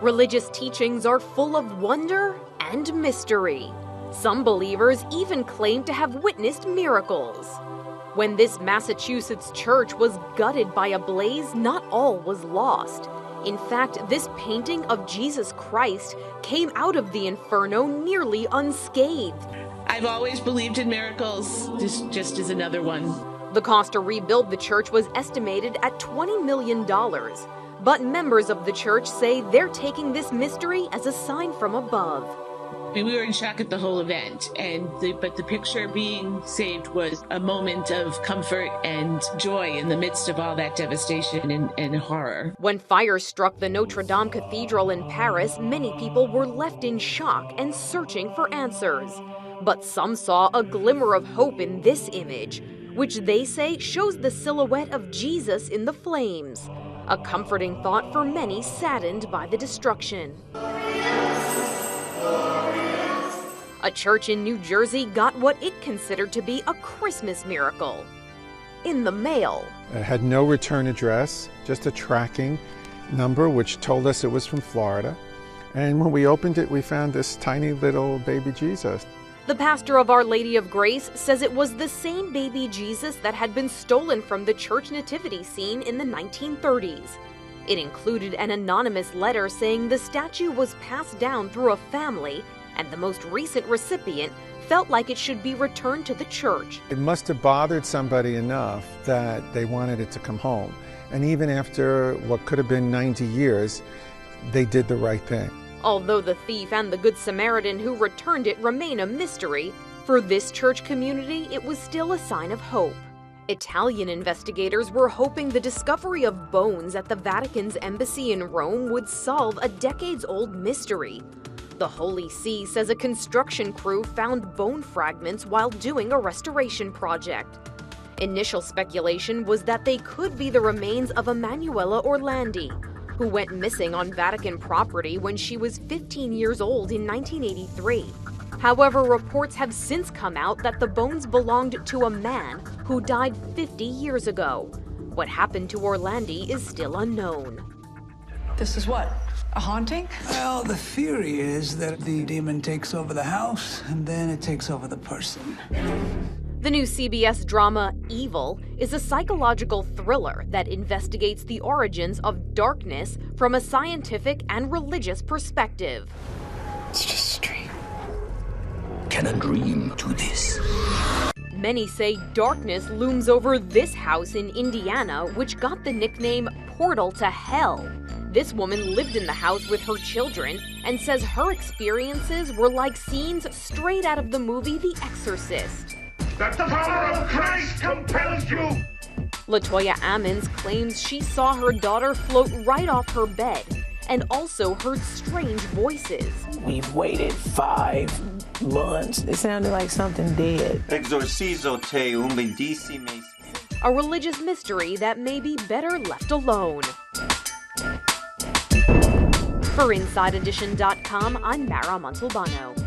Religious teachings are full of wonder and mystery. Some believers even claim to have witnessed miracles. When this Massachusetts church was gutted by a blaze, not all was lost. In fact, this painting of Jesus Christ came out of the inferno nearly unscathed. I've always believed in miracles. This just is another one. The cost to rebuild the church was estimated at $20 million. But members of the church say they're taking this mystery as a sign from above. I mean, we were in shock at the whole event, but the picture being saved was a moment of comfort and joy in the midst of all that devastation and horror. When fire struck the Notre Dame Cathedral in Paris, many people were left in shock and searching for answers. But some saw a glimmer of hope in this image, which they say shows the silhouette of Jesus in the flames. A comforting thought for many saddened by the destruction. A church in New Jersey got what it considered to be a Christmas miracle in the mail. It had no return address, just a tracking number which told us it was from Florida. And when we opened it, we found this tiny little baby Jesus. The pastor of Our Lady of Grace says it was the same baby Jesus that had been stolen from the church nativity scene in the 1930s. It included an anonymous letter saying the statue was passed down through a family, and the most recent recipient felt like it should be returned to the church. It must have bothered somebody enough that they wanted it to come home. And even after what could have been 90 years, they did the right thing. Although the thief and the Good Samaritan who returned it remain a mystery, for this church community, it was still a sign of hope. Italian investigators were hoping the discovery of bones at the Vatican's embassy in Rome would solve a decades-old mystery. The Holy See says a construction crew found bone fragments while doing a restoration project. Initial speculation was that they could be the remains of Emanuela Orlandi, who went missing on Vatican property when she was 15 years old in 1983. However, reports have since come out that the bones belonged to a man who died 50 years ago. What happened to Orlandi is still unknown. This is what? A haunting? Well, the theory is that the demon takes over the house and then it takes over the person. The new CBS drama Evil is a psychological thriller that investigates the origins of darkness from a scientific and religious perspective. It's just a dream. Can a dream do this? Many say darkness looms over this house in Indiana, which got the nickname Portal to Hell. This woman lived in the house with her children and says her experiences were like scenes straight out of the movie The Exorcist. That the power of Christ compels you! LaToya Ammons claims she saw her daughter float right off her bed and also heard strange voices. We've waited 5 months. It sounded like something dead. Exorcizo te un bendissime. A religious mystery that may be better left alone. For InsideEdition.com, I'm Mara Montalbano.